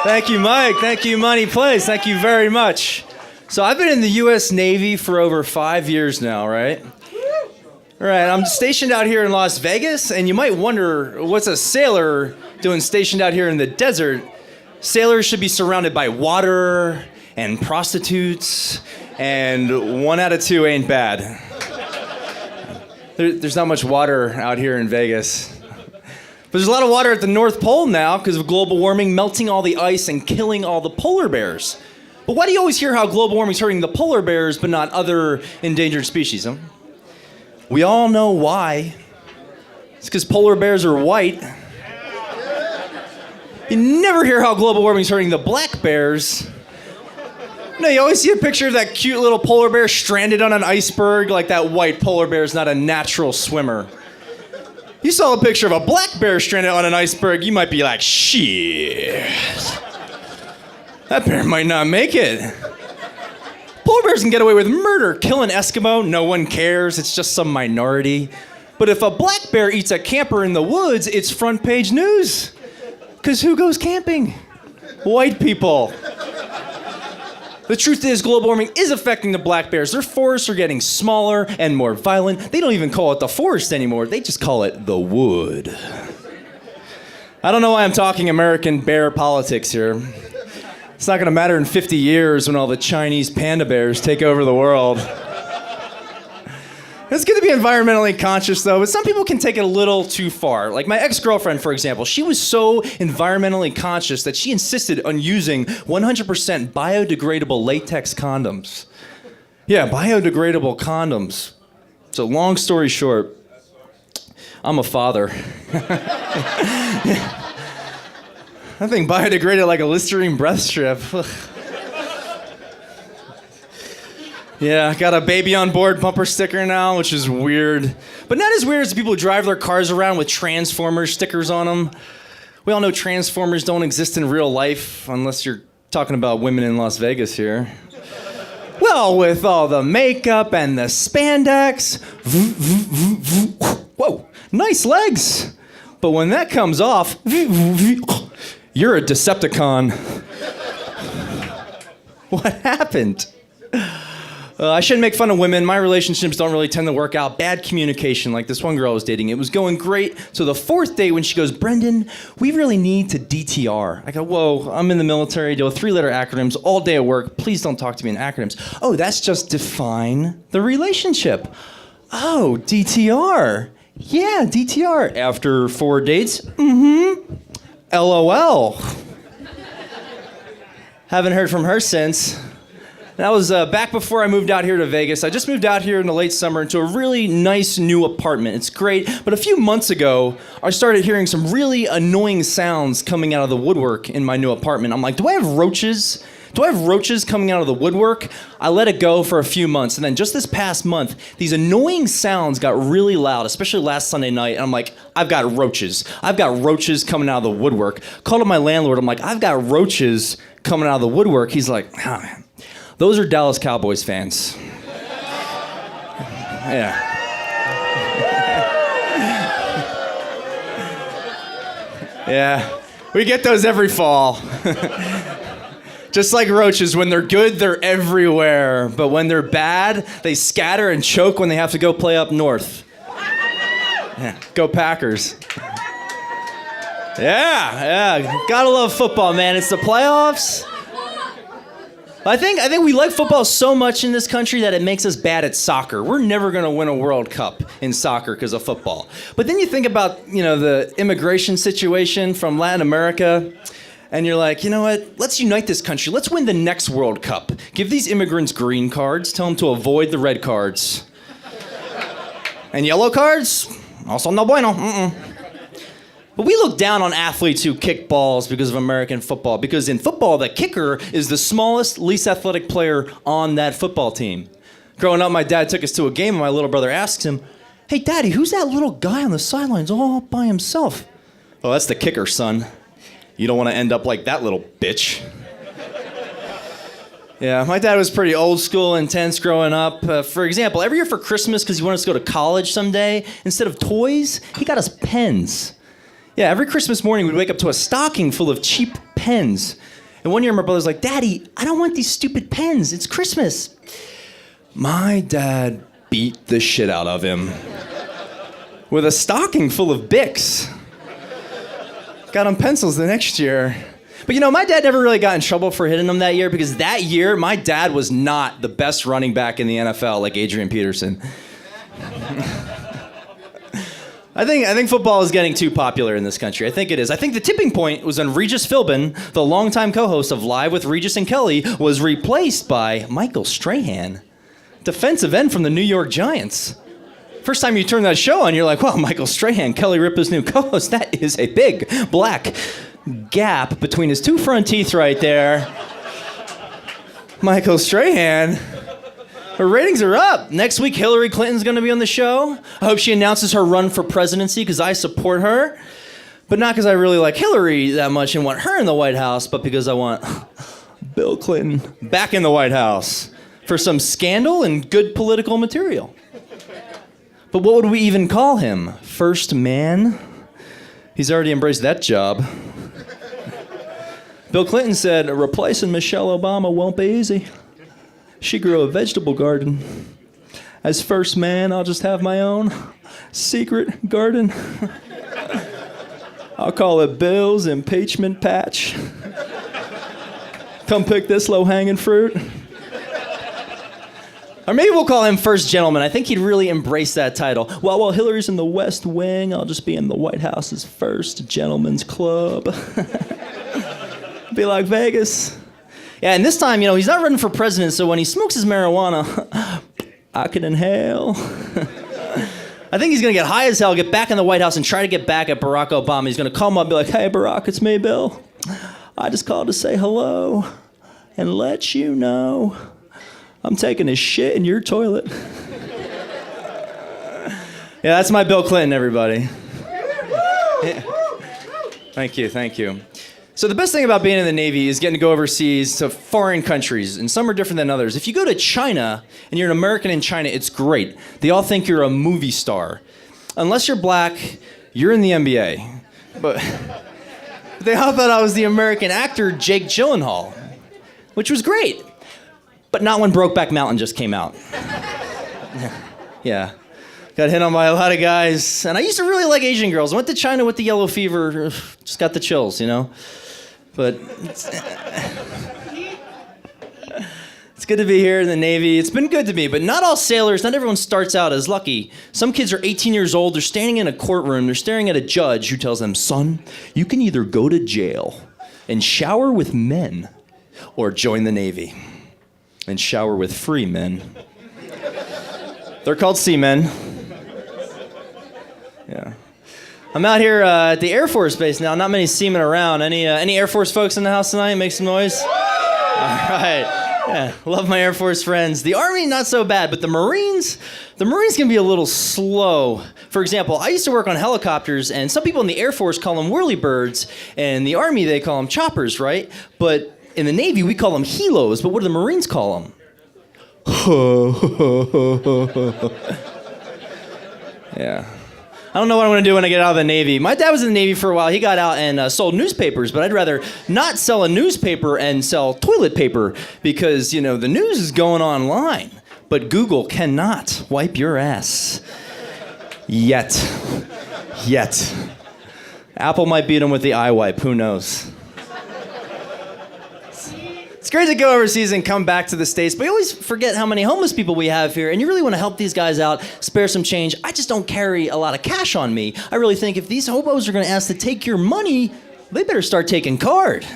Thank you, Mike. Thank you, Money Place. Thank you very much. So I've been in the U.S. Navy for over 5 years now, right? All right, I'm stationed out here in Las Vegas, and you might wonder, what's a sailor doing stationed out here in the desert? Sailors should be surrounded by water and prostitutes, and 1 out of 2 ain't bad. There's not much water out here in Vegas. But there's a lot of water at the North Pole now because of global warming melting all the ice and killing all the polar bears. But why do you always hear how global warming is hurting the polar bears but not other endangered species? Huh? We all know why. It's because polar bears are white. You never hear how global warming is hurting the black bears. No, you always see a picture of that cute little polar bear stranded on an iceberg, like that white polar bear is not a natural swimmer. You saw a picture of a black bear stranded on an iceberg, you might be like, shit. That bear might not make it. Polar bears can get away with murder. Kill an Eskimo, no one cares, it's just some minority. But if a black bear eats a camper in the woods, it's front page news. Because who goes camping? White people. The truth is, global warming is affecting the black bears. Their forests are getting smaller and more violent. They don't even call it the forest anymore. They just call it the wood. I don't know why I'm talking American bear politics here. It's not going to matter in 50 years when all the Chinese panda bears take over the world. It's good to be environmentally conscious, though, but some people can take it a little too far. Like my ex-girlfriend, for example, she was so environmentally conscious that she insisted on using 100% biodegradable latex condoms. Yeah, biodegradable condoms. So long story short, I'm a father. That thing biodegraded like a Listerine breath strip. Yeah, I got a baby on board bumper sticker now, which is weird. But not as weird as the people who drive their cars around with Transformers stickers on them. We all know Transformers don't exist in real life, unless you're talking about women in Las Vegas here. Well, with all the makeup and the spandex, whoa, nice legs. But when that comes off, you're a Decepticon. What happened? I shouldn't make fun of women. My relationships don't really tend to work out. Bad communication, like this one girl I was dating. It was going great. So the 4th date when she goes, Brendan, we really need to DTR. I go, whoa, I'm in the military, deal with 3-letter acronyms all day at work. Please don't talk to me in acronyms. Oh, that's just define the relationship. Oh, DTR. Yeah, DTR. After 4 dates, LOL. Haven't heard from her since. That was back before I moved out here to Vegas. I just moved out here in the late summer into a really nice new apartment. It's great, but a few months ago, I started hearing some really annoying sounds coming out of the woodwork in my new apartment. I'm like, do I have roaches? Do I have roaches coming out of the woodwork? I let it go for a few months, and then just this past month, these annoying sounds got really loud, especially last Sunday night, and I'm like, I've got roaches. I've got roaches coming out of the woodwork. Called up my landlord, I'm like, I've got roaches coming out of the woodwork. He's like, oh, man. Those are Dallas Cowboys fans. Yeah. Yeah. We get those every fall. Just like roaches, when they're good, they're everywhere. But when they're bad, they scatter and choke when they have to go play up north. Yeah. Go Packers. Yeah. Gotta love football, man. It's the playoffs. I think we like football so much in this country that it makes us bad at soccer. We're never going to win a World Cup in soccer because of football. But then you think about, the immigration situation from Latin America, and you're like, you know what? Let's unite this country. Let's win the next World Cup. Give these immigrants green cards. Tell them to avoid the red cards. And yellow cards? Also no bueno. But we look down on athletes who kick balls because of American football. Because in football, the kicker is the smallest, least athletic player on that football team. Growing up, my dad took us to a game, and my little brother asks him, hey, Daddy, who's that little guy on the sidelines all by himself? Oh, that's the kicker, son. You don't want to end up like that little bitch. Yeah, my dad was pretty old school, intense growing up. For example, every year for Christmas, because he wanted us to go to college someday, instead of toys, he got us pens. Yeah, every Christmas morning we'd wake up to a stocking full of cheap pens. And one year my brother's like, Daddy, I don't want these stupid pens. It's Christmas. My dad beat the shit out of him with a stocking full of Bics. Got him pencils the next year. But my dad never really got in trouble for hitting him that year because that year my dad was not the best running back in the NFL like Adrian Peterson. I think football is getting too popular in this country. I think it is. I think the tipping point was when Regis Philbin, the longtime co-host of Live with Regis and Kelly, was replaced by Michael Strahan, defensive end from the New York Giants. First time you turn that show on, you're like, wow, Michael Strahan, Kelly Ripa's new co-host. That is a big black gap between his two front teeth right there. Michael Strahan. Her ratings are up. Next week, Hillary Clinton's going to be on the show. I hope she announces her run for presidency because I support her. But not because I really like Hillary that much and want her in the White House, but because I want Bill Clinton back in the White House for some scandal and good political material. But what would we even call him? First man? He's already embraced that job. Bill Clinton said, replacing Michelle Obama won't be easy. She grew a vegetable garden. As first man, I'll just have my own secret garden. I'll call it Bill's impeachment patch. Come pick this low-hanging fruit. Or maybe we'll call him first gentleman. I think he'd really embrace that title. Well, while Hillary's in the West Wing, I'll just be in the White House's first gentleman's club. Be like Vegas. Yeah, and this time, he's not running for president, so when he smokes his marijuana, I can inhale. I think he's going to get high as hell, get back in the White House, and try to get back at Barack Obama. He's going to call him up and be like, hey, Barack, it's me, Bill. I just called to say hello and let you know I'm taking a shit in your toilet. Yeah, that's my Bill Clinton, everybody. Yeah. Thank you. So the best thing about being in the Navy is getting to go overseas to foreign countries, and some are different than others. If you go to China, and you're an American in China, it's great. They all think you're a movie star. Unless you're black, you're in the NBA. But they all thought I was the American actor Jake Gyllenhaal, which was great. But not when Brokeback Mountain just came out. Yeah. Got hit on by a lot of guys. And I used to really like Asian girls. I went to China with the yellow fever. Just got the chills, But it's good to be here in the Navy. It's been good to me, but not all sailors, not everyone starts out as lucky. Some kids are 18 years old. They're standing in a courtroom. They're staring at a judge who tells them, son, you can either go to jail and shower with men or join the Navy and shower with free men. They're called seamen. Yeah. I'm out here at the Air Force Base now. Not many seamen around. Any Air Force folks in the house tonight? Make some noise. All right. Yeah, love my Air Force friends. The Army, not so bad, but the Marines can be a little slow. For example, I used to work on helicopters, and some people in the Air Force call them whirlybirds, and in the Army they call them choppers, right? But in the Navy we call them helos. But what do the Marines call them? Yeah. I don't know what I'm going to do when I get out of the Navy. My dad was in the Navy for a while. He got out and sold newspapers, but I'd rather not sell a newspaper and sell toilet paper because, the news is going online, but Google cannot wipe your ass. Yet. Apple might beat them with the iWipe. Who knows? It's great to go overseas and come back to the States, but we always forget how many homeless people we have here, and you really want to help these guys out, spare some change. I just don't carry a lot of cash on me. I really think if these hobos are going to ask to take your money, they better start taking card.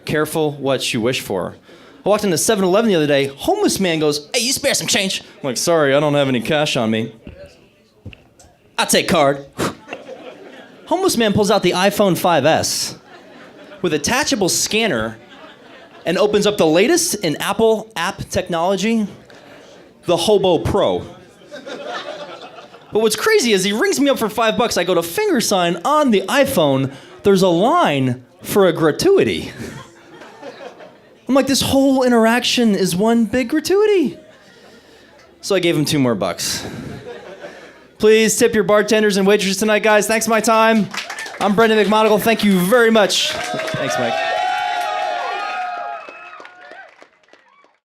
Careful what you wish for. I walked into 7-Eleven the other day. Homeless man goes, hey, you spare some change. I'm like, sorry, I don't have any cash on me. I'll take card. Homeless man pulls out the iPhone 5S with attachable scanner and opens up the latest in Apple app technology, the Hobo Pro. But what's crazy is he rings me up for $5. I go to finger sign on the iPhone. There's a line for a gratuity. I'm like, this whole interaction is one big gratuity. So I gave him $2 more. Please tip your bartenders and waitresses tonight, guys. Thanks for my time. I'm Brendan McMonagle. Thank you very much. Thanks, Mike.